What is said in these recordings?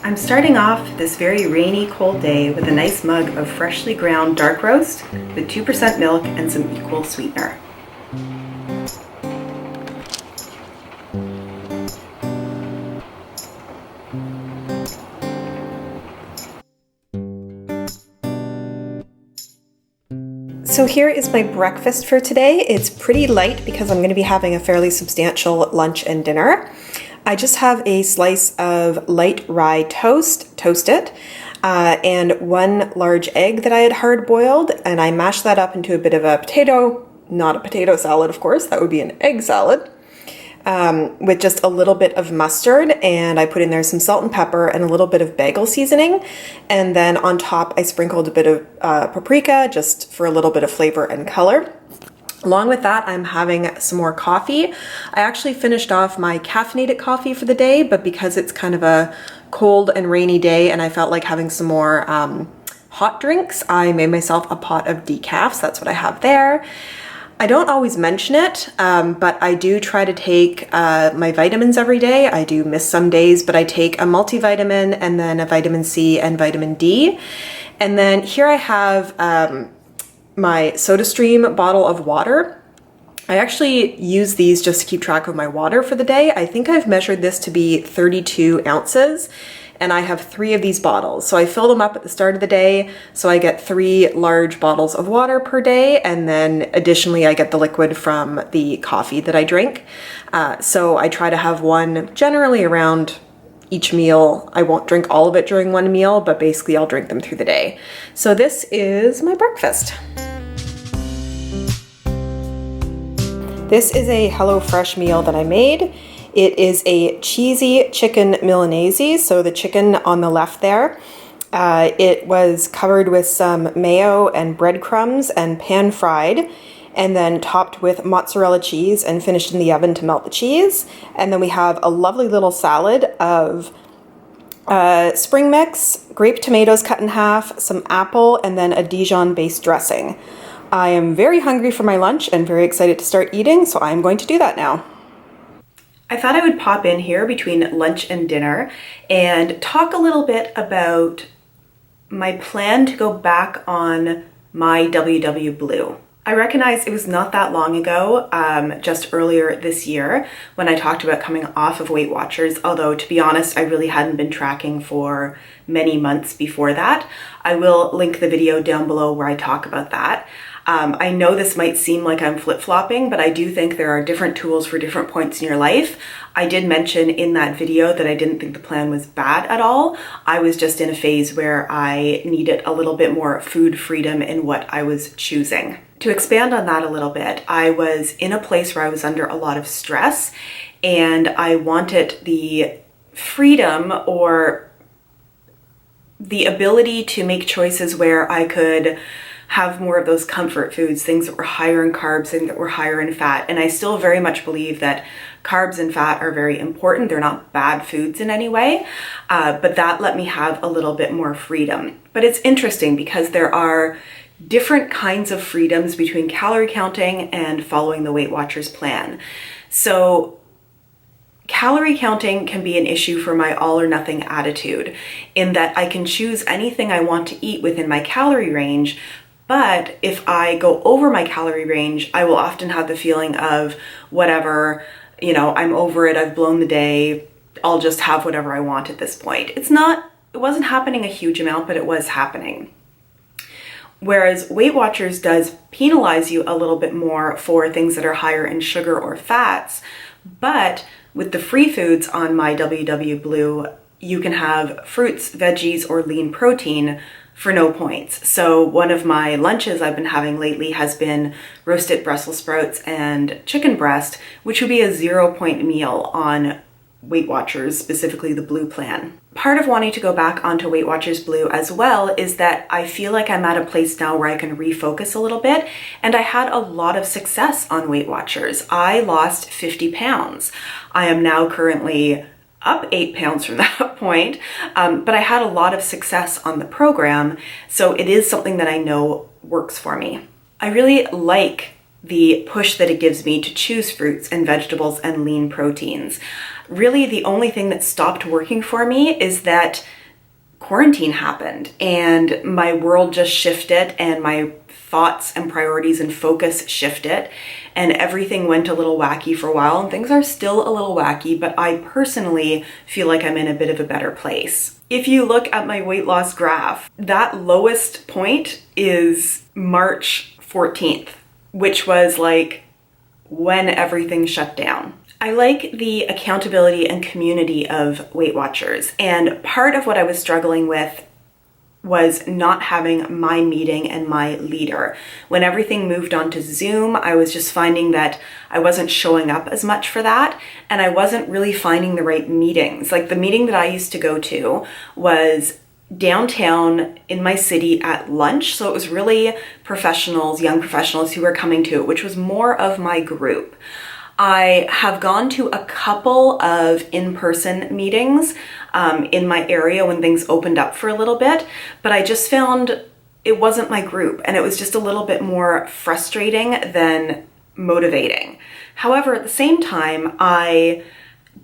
I'm starting off this very rainy, cold day with a nice mug of freshly ground dark roast with 2% milk and some equal sweetener. So here is my breakfast for today. It's pretty light because I'm going to be having a fairly substantial lunch and dinner. I just have a slice of light rye toast, toasted, and one large egg that I had hard boiled, and I mashed that up into a bit of a potato, not a potato salad of course, that would be an egg salad, with just a little bit of mustard, and I put in there some salt and pepper and a little bit of bagel seasoning, and then on top I sprinkled a bit of paprika just for a little bit of flavor and color. Along with that, I'm having some more coffee. I actually finished off my caffeinated coffee for the day, but because it's kind of a cold and rainy day and I felt like having some more hot drinks, I made myself a pot of decaf. That's what I have there. I don't always mention it, but I do try to take my vitamins every day. I do miss some days, but I take a multivitamin and then a vitamin C and vitamin D. And then here I have my SodaStream bottle of water. I actually use these just to keep track of my water for the day. I think I've measured this to be 32 ounces, and I have 3 of these bottles. So I fill them up at the start of the day, so I get 3 large bottles of water per day, and then additionally I get the liquid from the coffee that I drink. So I try to have one generally around each meal. I won't drink all of it during one meal, but basically I'll drink them through the day. So this is my breakfast. This is a HelloFresh meal that I made. It is a cheesy chicken Milanese, so the chicken on the left there. It was covered with some mayo and breadcrumbs and pan fried, and then topped with mozzarella cheese and finished in the oven to melt the cheese. And then we have a lovely little salad of spring mix, grape tomatoes cut in half, some apple, and then a Dijon-based dressing. I am very hungry for my lunch and very excited to start eating, so I'm going to do that now. I thought I would pop in here between lunch and dinner and talk a little bit about my plan to go back on mywwblue. I recognize it was not that long ago, just earlier this year, when I talked about coming off of Weight Watchers, although to be honest, I really hadn't been tracking for many months before that. I will link the video down below where I talk about that. I know this might seem like I'm flip-flopping, but I do think there are different tools for different points in your life. I did mention in that video that I didn't think the plan was bad at all. I was just in a phase where I needed a little bit more food freedom in what I was choosing. To expand on that a little bit, I was in a place where I was under a lot of stress, and I wanted the freedom or the ability to make choices where I could have more of those comfort foods, things that were higher in carbs, things that were higher in fat. And I still very much believe that carbs and fat are very important. They're not bad foods in any way, but that let me have a little bit more freedom. But it's interesting because there are different kinds of freedoms between calorie counting and following the Weight Watchers plan. So calorie counting can be an issue for my all or nothing attitude, in that I can choose anything I want to eat within my calorie range, but if I go over my calorie range, I will often have the feeling of whatever, you know, I'm over it, I've blown the day, I'll just have whatever I want at this point. It wasn't happening a huge amount, but it was happening. Whereas Weight Watchers does penalize you a little bit more for things that are higher in sugar or fats, but with the free foods on mywwblue, you can have fruits, veggies, or lean protein for no points. So one of my lunches I've been having lately has been roasted Brussels sprouts and chicken breast, which would be a 0-point meal on Weight Watchers, specifically the Blue plan. Part of wanting to go back onto Weight Watchers Blue as well is that I feel like I'm at a place now where I can refocus a little bit, and I had a lot of success on Weight Watchers. I lost 50 pounds. I am now currently up 8 pounds from that point, but I had a lot of success on the program, so it is something that I know works for me. I really like the push that it gives me to choose fruits and vegetables and lean proteins. Really, the only thing that stopped working for me is that quarantine happened and my world just shifted and my thoughts and priorities and focus shifted and everything went a little wacky for a while, and things are still a little wacky, but I personally feel like I'm in a bit of a better place. If you look at my weight loss graph, that lowest point is March 14th, which was like when everything shut down. I like the accountability and community of Weight Watchers, and part of what I was struggling with was not having my meeting and my leader. When everything moved on to Zoom, I was just finding that I wasn't showing up as much for that, and I wasn't really finding the right meetings. Like the meeting that I used to go to was downtown in my city at lunch, so it was really professionals, young professionals who were coming to it, which was more of my group. I have gone to a couple of in-person meetings in my area when things opened up for a little bit, but I just found it wasn't my group, and it was just a little bit more frustrating than motivating. However, at the same time, I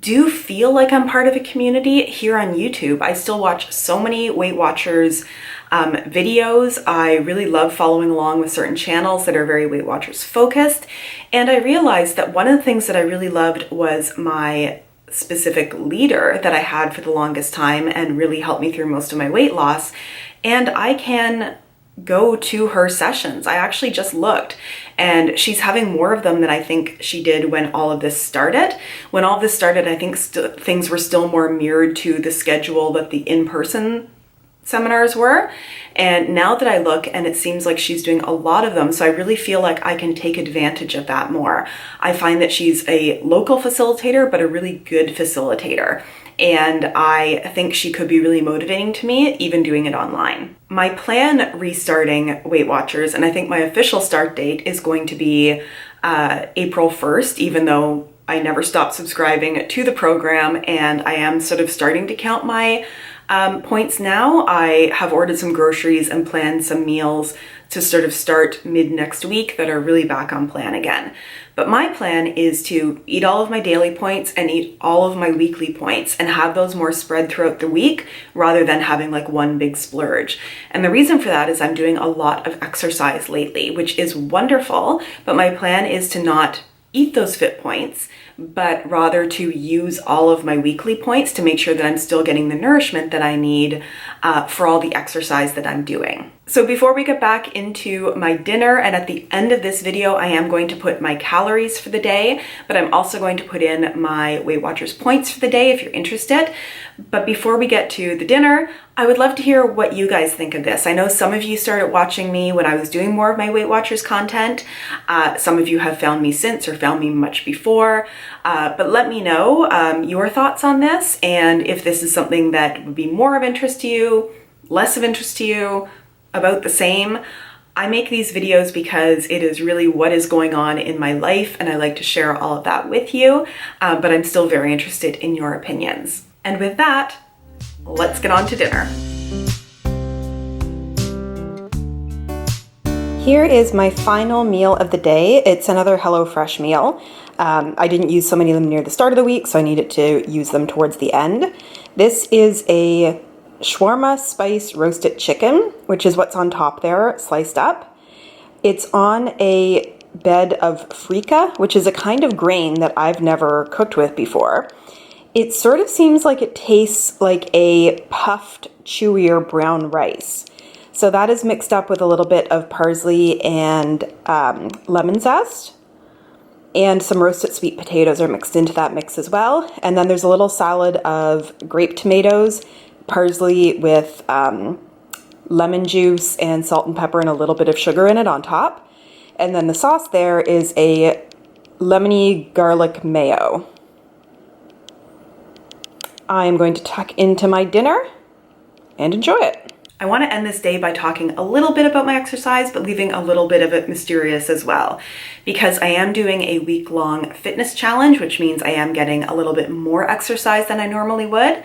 do feel like I'm part of a community here on YouTube. I still watch so many Weight Watchers videos. I really love following along with certain channels that are very Weight Watchers focused. And I realized that one of the things that I really loved was my specific leader that I had for the longest time and really helped me through most of my weight loss. And I can go to her sessions. I actually just looked, and she's having more of them than I think she did when all of this started. When all of this started, I think things were still more mirrored to the schedule that the in-person seminars were. And now that I look, and it seems like she's doing a lot of them, so I really feel like I can take advantage of that more. I find that she's a local facilitator, but a really good facilitator. And I think she could be really motivating to me, even doing it online. My plan restarting Weight Watchers, and I think my official start date is going to be April 1st, even though I never stopped subscribing to the program, and I am sort of starting to count my points now. I have ordered some groceries and planned some meals to sort of start mid next week that are really back on plan again. But my plan is to eat all of my daily points and eat all of my weekly points and have those more spread throughout the week rather than having like one big splurge. And the reason for that is I'm doing a lot of exercise lately, which is wonderful, but my plan is to not eat those fit points, but rather to use all of my weekly points to make sure that I'm still getting the nourishment that I need for all the exercise that I'm doing. So before we get back into my dinner, and at the end of this video, I am going to put my calories for the day, but I'm also going to put in my Weight Watchers points for the day if you're interested. But before we get to the dinner, I would love to hear what you guys think of this. I know some of you started watching me when I was doing more of my Weight Watchers content. Some of you have found me since or found me much before. But let me know your thoughts on this, and if this is something that would be more of interest to you, less of interest to you, about the same. I make these videos because it is really what is going on in my life, and I like to share all of that with you, but I'm still very interested in your opinions. And with that, let's get on to dinner. Here is my final meal of the day. It's another HelloFresh meal. I didn't use so many of them near the start of the week, so I needed to use them towards the end. This is a shawarma spice roasted chicken, which is what's on top there, sliced up. It's on a bed of freekeh, which is a kind of grain that I've never cooked with before. It sort of seems like it tastes like a puffed, chewier brown rice. So that is mixed up with a little bit of parsley and lemon zest. And some roasted sweet potatoes are mixed into that mix as well. And then there's a little salad of grape tomatoes, parsley with lemon juice and salt and pepper and a little bit of sugar in it on top. And then the sauce there is a lemony garlic mayo. I'm going to tuck into my dinner and enjoy it. I want to end this day by talking a little bit about my exercise, but leaving a little bit of it mysterious as well, because I am doing a week-long fitness challenge, which means I am getting a little bit more exercise than I normally would.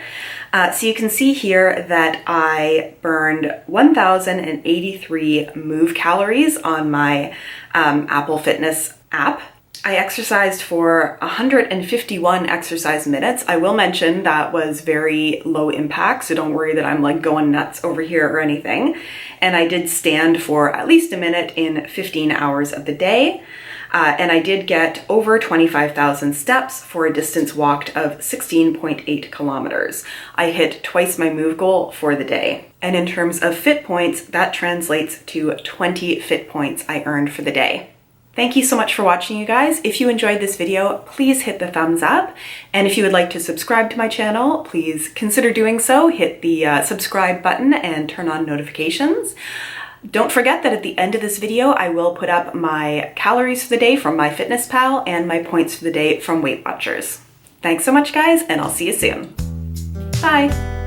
So you can see here that I burned 1,083 move calories on my Apple Fitness app. I exercised for 151 exercise minutes. I will mention that was very low impact, so don't worry that I'm like going nuts over here or anything. And I did stand for at least a minute in 15 hours of the day. And I did get over 25,000 steps for a distance walked of 16.8 kilometers. I hit twice my move goal for the day. And in terms of fit points, that translates to 20 fit points I earned for the day. Thank you so much for watching, you guys. If you enjoyed this video, please hit the thumbs up. And if you would like to subscribe to my channel, please consider doing so. Hit the subscribe button and turn on notifications. Don't forget that at the end of this video, I will put up my calories for the day from MyFitnessPal and my points for the day from Weight Watchers. Thanks so much, guys, and I'll see you soon. Bye.